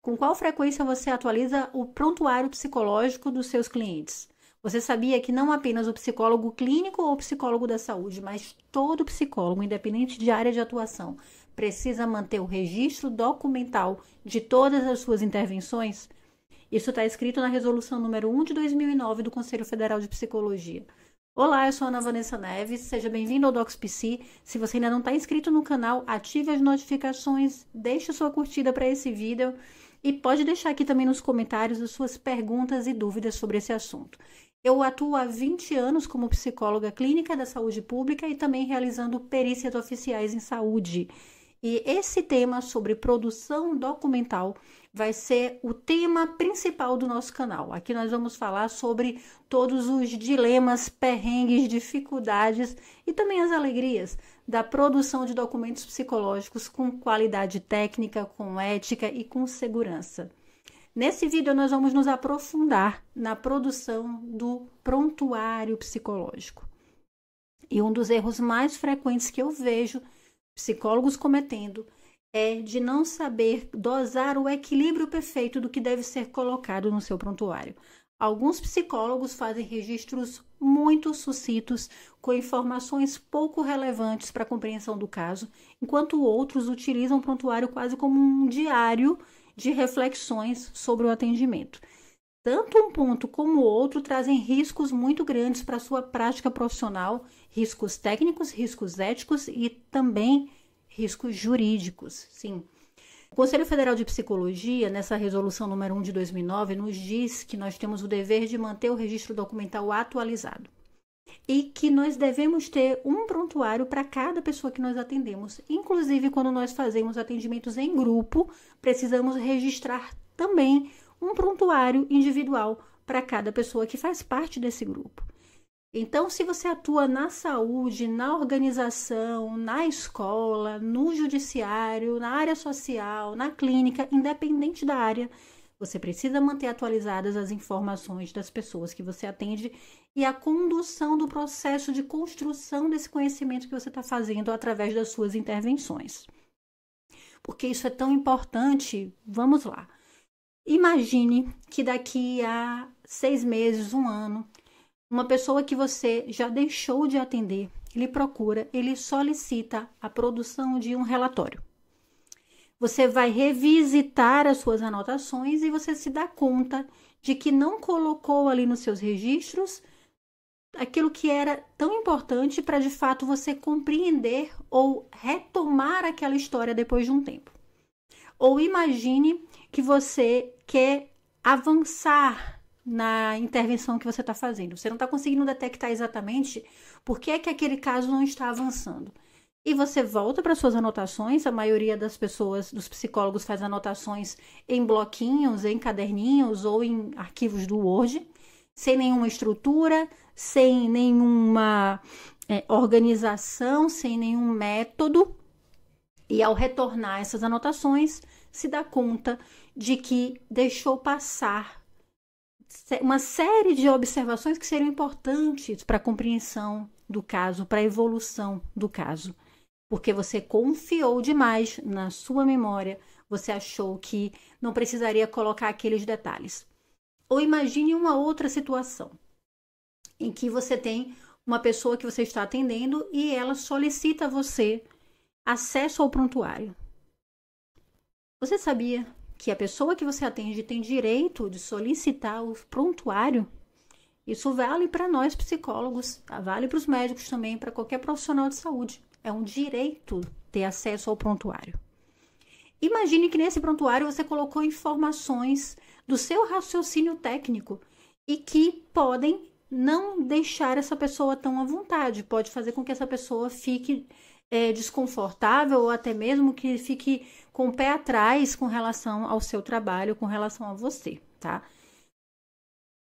Com qual frequência você atualiza o prontuário psicológico dos seus clientes? Você sabia que não apenas o psicólogo clínico ou o psicólogo da saúde, mas todo psicólogo, independente de área de atuação, precisa manter o registro documental de todas as suas intervenções? Isso está escrito na resolução número 1 de 2009 do Conselho Federal de Psicologia. Olá, eu sou a Ana Vanessa Neves, seja bem-vindo ao DocsPsi. Se você ainda não está inscrito no canal, ative as notificações, deixe sua curtida para esse vídeo e pode deixar aqui também nos comentários as suas perguntas e dúvidas sobre esse assunto. Eu atuo há 20 anos como psicóloga clínica da saúde pública e também realizando perícias oficiais em saúde. E esse tema sobre produção documental vai ser o tema principal do nosso canal. Aqui nós vamos falar sobre todos os dilemas, perrengues, dificuldades e também as alegrias da produção de documentos psicológicos com qualidade técnica, com ética e com segurança. Nesse vídeo nós vamos nos aprofundar na produção do prontuário psicológico. E um dos erros mais frequentes que eu vejo psicólogos cometendo é de não saber dosar o equilíbrio perfeito do que deve ser colocado no seu prontuário. Alguns psicólogos fazem registros muito sucintos, com informações pouco relevantes para a compreensão do caso, enquanto outros utilizam o prontuário quase como um diário de reflexões sobre o atendimento. Tanto um ponto como o outro trazem riscos muito grandes para a sua prática profissional, riscos técnicos, riscos éticos e também riscos jurídicos. Sim. O Conselho Federal de Psicologia, nessa resolução número 1 de 2009, nos diz que nós temos o dever de manter o registro documental atualizado e que nós devemos ter um prontuário para cada pessoa que nós atendemos. Inclusive, quando nós fazemos atendimentos em grupo, precisamos registrar também um prontuário individual para cada pessoa que faz parte desse grupo. Então, se você atua na saúde, na organização, na escola, no judiciário, na área social, na clínica, independente da área, você precisa manter atualizadas as informações das pessoas que você atende e a condução do processo de construção desse conhecimento que você está fazendo através das suas intervenções. Porque isso é tão importante. Vamos lá. Imagine que daqui a 6 meses, 1 ano, uma pessoa que você já deixou de atender, ele procura, ele solicita a produção de um relatório. Você vai revisitar as suas anotações e você se dá conta de que não colocou ali nos seus registros aquilo que era tão importante para, de fato, você compreender ou retomar aquela história depois de um tempo. Ou imagine que você quer avançar na intervenção que você está fazendo. Você não está conseguindo detectar exatamente por que é que aquele caso não está avançando. E você volta para suas anotações. A maioria das pessoas, dos psicólogos, faz anotações em bloquinhos, em caderninhos ou em arquivos do Word, sem nenhuma estrutura, sem nenhuma organização, sem nenhum método. E ao retornar essas anotações, se dá conta de que deixou passar uma série de observações que seriam importantes para a compreensão do caso, para a evolução do caso. Porque você confiou demais na sua memória, você achou que não precisaria colocar aqueles detalhes. Ou imagine uma outra situação, em que você tem uma pessoa que você está atendendo e ela solicita a você acesso ao prontuário. Você sabia que a pessoa que você atende tem direito de solicitar o prontuário? Isso vale para nós psicólogos, vale para os médicos também, para qualquer profissional de saúde. É um direito ter acesso ao prontuário. Imagine que nesse prontuário você colocou informações do seu raciocínio técnico e que podem não deixar essa pessoa tão à vontade, pode fazer com que essa pessoa fique desconfortável ou até mesmo que fique com o pé atrás com relação ao seu trabalho, com relação a você, tá?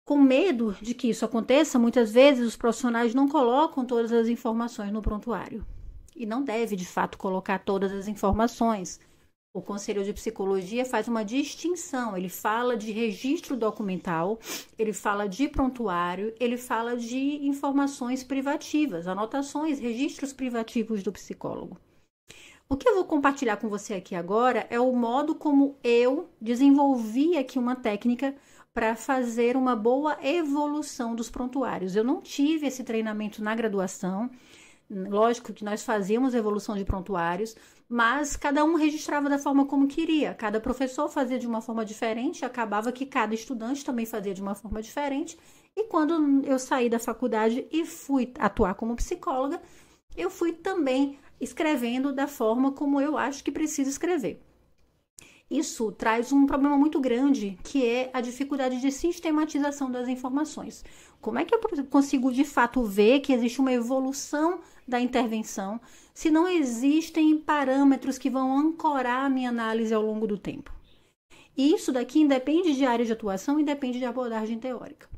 Com medo de que isso aconteça, muitas vezes os profissionais não colocam todas as informações no prontuário. E não deve, de fato, colocar todas as informações. O Conselho de Psicologia faz uma distinção. Ele fala de registro documental, ele fala de prontuário, ele fala de informações privativas, anotações, registros privativos do psicólogo. O que eu vou compartilhar com você aqui agora é o modo como eu desenvolvi aqui uma técnica para fazer uma boa evolução dos prontuários. Eu não tive esse treinamento na graduação. Lógico que nós fazíamos evolução de prontuários, mas cada um registrava da forma como queria. Cada professor fazia de uma forma diferente, acabava que cada estudante também fazia de uma forma diferente. E quando eu saí da faculdade e fui atuar como psicóloga, eu fui também escrevendo da forma como eu acho que preciso escrever. Isso traz um problema muito grande, que é a dificuldade de sistematização das informações. Como é que eu consigo, de fato, ver que existe uma evolução da intervenção se não existem parâmetros que vão ancorar a minha análise ao longo do tempo? E isso daqui independe de área de atuação e depende de abordagem teórica.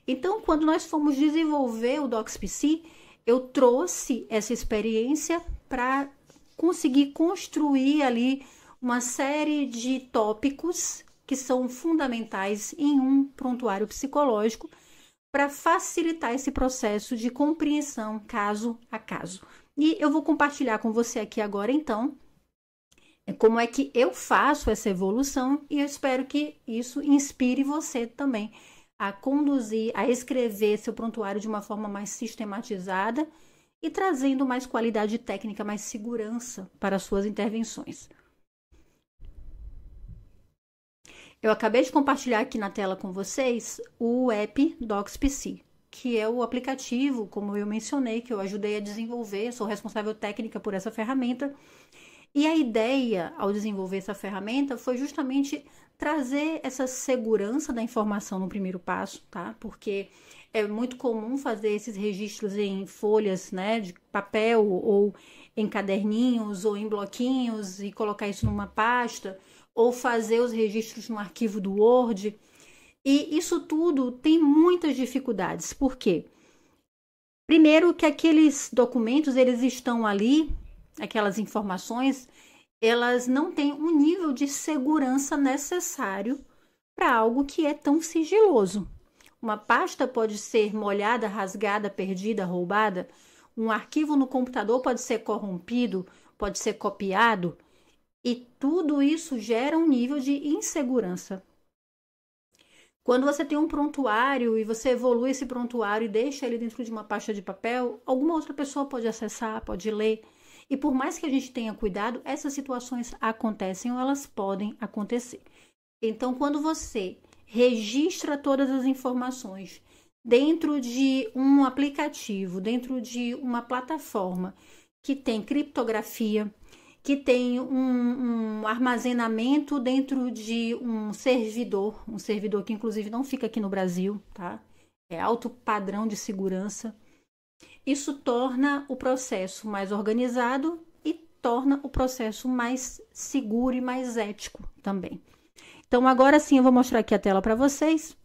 Então, quando nós fomos desenvolver o DocsPC, eu trouxe essa experiência para conseguir construir ali uma série de tópicos que são fundamentais em um prontuário psicológico para facilitar esse processo de compreensão caso a caso. E eu vou compartilhar com você aqui agora, então, como é que eu faço essa evolução e eu espero que isso inspire você também a conduzir, a escrever seu prontuário de uma forma mais sistematizada e trazendo mais qualidade técnica, mais segurança para as suas intervenções. Eu acabei de compartilhar aqui na tela com vocês o app DocsPC, que é o aplicativo, como eu mencionei, que eu ajudei a desenvolver, sou responsável técnica por essa ferramenta. E a ideia ao desenvolver essa ferramenta foi justamente trazer essa segurança da informação no primeiro passo, tá? Porque é muito comum fazer esses registros em folhas, né, de papel ou em caderninhos ou em bloquinhos e colocar isso numa pasta, ou fazer os registros no arquivo do Word. E isso tudo tem muitas dificuldades. Por quê? Primeiro que aqueles documentos, eles estão ali, aquelas informações, elas não têm um nível de segurança necessário para algo que é tão sigiloso. Uma pasta pode ser molhada, rasgada, perdida, roubada. Um arquivo no computador pode ser corrompido, pode ser copiado. E tudo isso gera um nível de insegurança. Quando você tem um prontuário e você evolui esse prontuário e deixa ele dentro de uma pasta de papel, alguma outra pessoa pode acessar, pode ler. E por mais que a gente tenha cuidado, essas situações acontecem ou elas podem acontecer. Então, quando você registra todas as informações dentro de um aplicativo, dentro de uma plataforma que tem criptografia, que tem um armazenamento dentro de um servidor que inclusive não fica aqui no Brasil, tá? É alto padrão de segurança. Isso torna o processo mais organizado e torna o processo mais seguro e mais ético também. Então, agora sim, eu vou mostrar aqui a tela para vocês.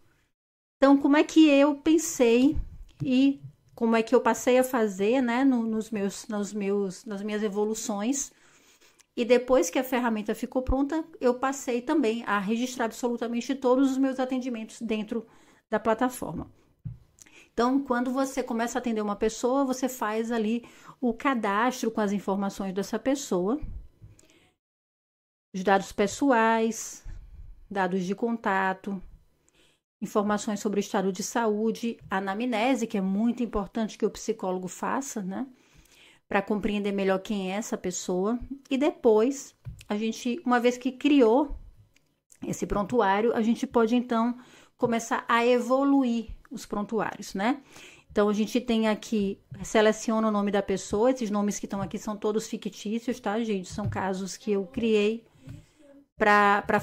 Então, como é que eu pensei e como é que eu passei a fazer, né, nas minhas evoluções. E depois que a ferramenta ficou pronta, eu passei também a registrar absolutamente todos os meus atendimentos dentro da plataforma. Então, quando você começa a atender uma pessoa, você faz ali o cadastro com as informações dessa pessoa, os dados pessoais, dados de contato, informações sobre o estado de saúde, a anamnese, que é muito importante que o psicólogo faça, né? Para compreender melhor quem é essa pessoa. E depois, a gente, uma vez que criou esse prontuário, a gente pode, então, começar a evoluir os prontuários, né? Então, a gente tem aqui, seleciona o nome da pessoa, esses nomes que estão aqui são todos fictícios, tá, gente? São casos que eu criei para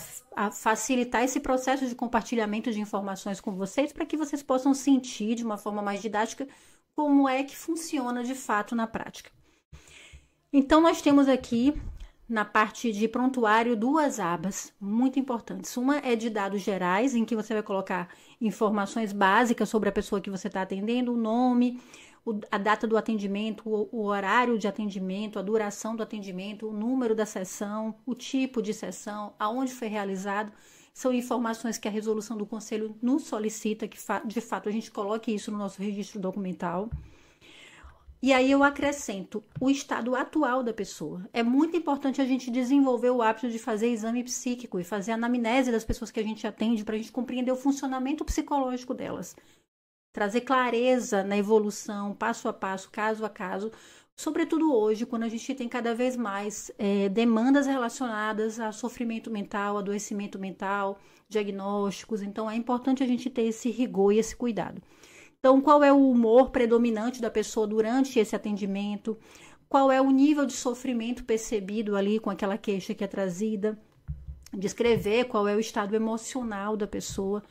facilitar esse processo de compartilhamento de informações com vocês, para que vocês possam sentir de uma forma mais didática como é que funciona de fato na prática. Então, nós temos aqui, na parte de prontuário, duas abas muito importantes. Uma é de dados gerais, em que você vai colocar informações básicas sobre a pessoa que você está atendendo, o nome, a data do atendimento, o horário de atendimento, a duração do atendimento, o número da sessão, o tipo de sessão, aonde foi realizado. São informações que a resolução do conselho nos solicita, que de fato a gente coloque isso no nosso registro documental. E aí eu acrescento o estado atual da pessoa. É muito importante a gente desenvolver o hábito de fazer exame psíquico e fazer anamnese das pessoas que a gente atende para a gente compreender o funcionamento psicológico delas. Trazer clareza na evolução, passo a passo, caso a caso. Sobretudo hoje, quando a gente tem cada vez mais demandas relacionadas a sofrimento mental, adoecimento mental, diagnósticos. Então, é importante a gente ter esse rigor e esse cuidado. Então, qual é o humor predominante da pessoa durante esse atendimento? Qual é o nível de sofrimento percebido ali com aquela queixa que é trazida? Descrever qual é o estado emocional da pessoa.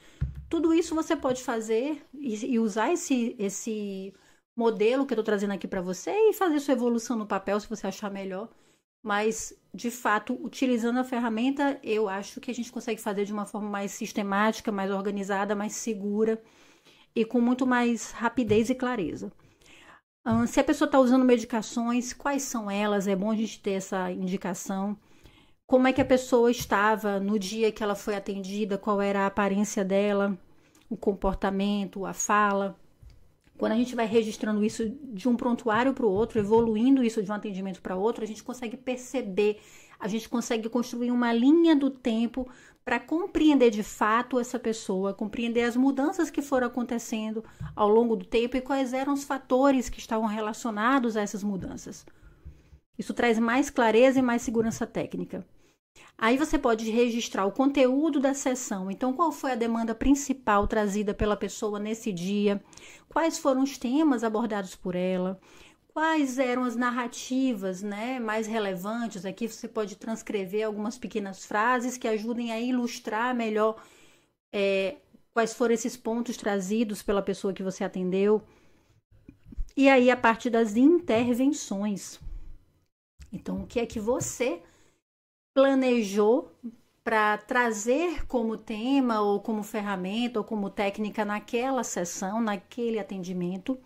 Tudo isso você pode fazer e usar esse modelo que eu estou trazendo aqui para você e fazer sua evolução no papel se você achar melhor. Mas, de fato, utilizando a ferramenta, eu acho que a gente consegue fazer de uma forma mais sistemática, mais organizada, mais segura e com muito mais rapidez e clareza. Se a pessoa está usando medicações, quais são elas? É bom a gente ter essa indicação. Como é que a pessoa estava no dia que ela foi atendida, qual era a aparência dela, o comportamento, a fala. Quando a gente vai registrando isso de um prontuário para o outro, evoluindo isso de um atendimento para outro, a gente consegue perceber, a gente consegue construir uma linha do tempo para compreender de fato essa pessoa, compreender as mudanças que foram acontecendo ao longo do tempo e quais eram os fatores que estavam relacionados a essas mudanças. Isso traz mais clareza e mais segurança técnica. Aí você pode registrar o conteúdo da sessão. Então, qual foi a demanda principal trazida pela pessoa nesse dia? Quais foram os temas abordados por ela? Quais eram as narrativas, né, mais relevantes? Aqui você pode transcrever algumas pequenas frases que ajudem a ilustrar melhor quais foram esses pontos trazidos pela pessoa que você atendeu. E aí, a parte das intervenções. Então, o que é que você planejou para trazer como tema ou como ferramenta ou como técnica naquela sessão, naquele atendimento?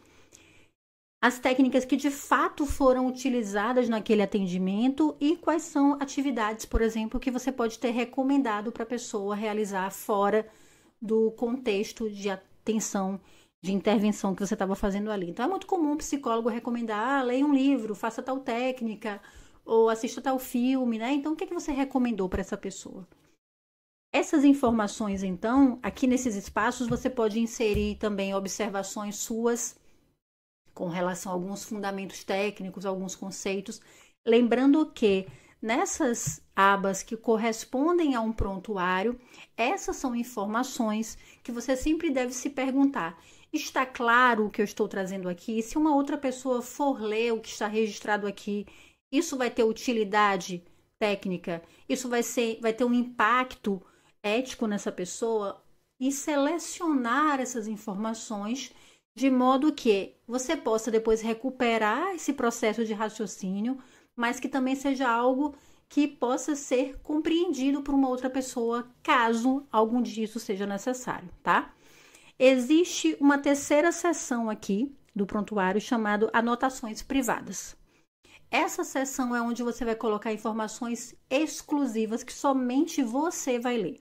As técnicas que de fato foram utilizadas naquele atendimento e quais são atividades, por exemplo, que você pode ter recomendado para a pessoa realizar fora do contexto de atenção, de intervenção que você estava fazendo ali. Então, é muito comum o psicólogo recomendar, leia um livro, faça tal técnica, ou assista tal filme, né? Então, o que você recomendou para essa pessoa? Essas informações, então, aqui nesses espaços, você pode inserir também observações suas com relação a alguns fundamentos técnicos, alguns conceitos. Lembrando que nessas abas que correspondem a um prontuário, essas são informações que você sempre deve se perguntar. Está claro o que eu estou trazendo aqui? Se uma outra pessoa for ler o que está registrado aqui, isso vai ter utilidade técnica? Isso vai ter um impacto ético nessa pessoa? E selecionar essas informações de modo que você possa depois recuperar esse processo de raciocínio, mas que também seja algo que possa ser compreendido por uma outra pessoa, caso algum disso seja necessário, tá? Existe uma terceira seção aqui do prontuário chamado anotações privadas. Essa seção é onde você vai colocar informações exclusivas que somente você vai ler.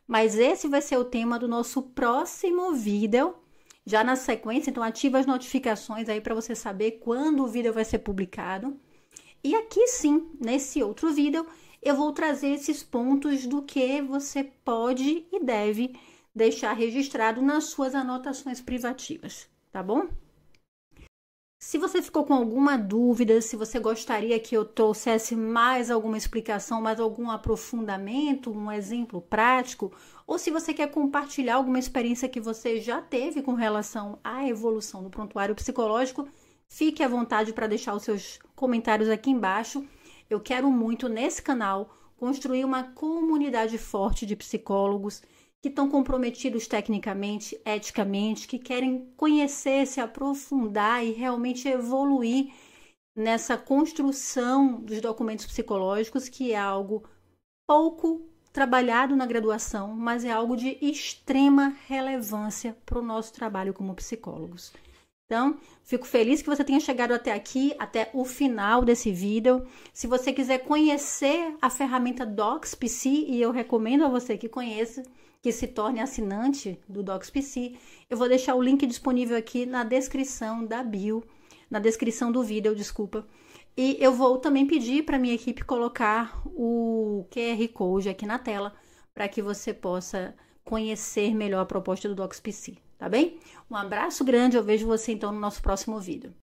Mas esse vai ser o tema do nosso próximo vídeo, já na sequência. Então, ativa as notificações aí para você saber quando o vídeo vai ser publicado. E aqui sim, nesse outro vídeo, eu vou trazer esses pontos do que você pode e deve deixar registrado nas suas anotações privativas, tá bom? Se você ficou com alguma dúvida, se você gostaria que eu trouxesse mais alguma explicação, mais algum aprofundamento, um exemplo prático, ou se você quer compartilhar alguma experiência que você já teve com relação à evolução do prontuário psicológico, fique à vontade para deixar os seus comentários aqui embaixo. Eu quero muito, nesse canal, construir uma comunidade forte de psicólogos que estão comprometidos tecnicamente, eticamente, que querem conhecer, se aprofundar e realmente evoluir nessa construção dos documentos psicológicos, que é algo pouco trabalhado na graduação, mas é algo de extrema relevância para o nosso trabalho como psicólogos. Então, fico feliz que você tenha chegado até aqui, até o final desse vídeo. Se você quiser conhecer a ferramenta DocsPC, e eu recomendo a você que conheça, que se torne assinante do DocsPC, eu vou deixar o link disponível aqui na descrição da bio na descrição do vídeo, desculpa. E eu vou também pedir para minha equipe colocar o QR Code aqui na tela, para que você possa conhecer melhor a proposta do DocsPC, tá bem? Um abraço grande, eu vejo você então no nosso próximo vídeo.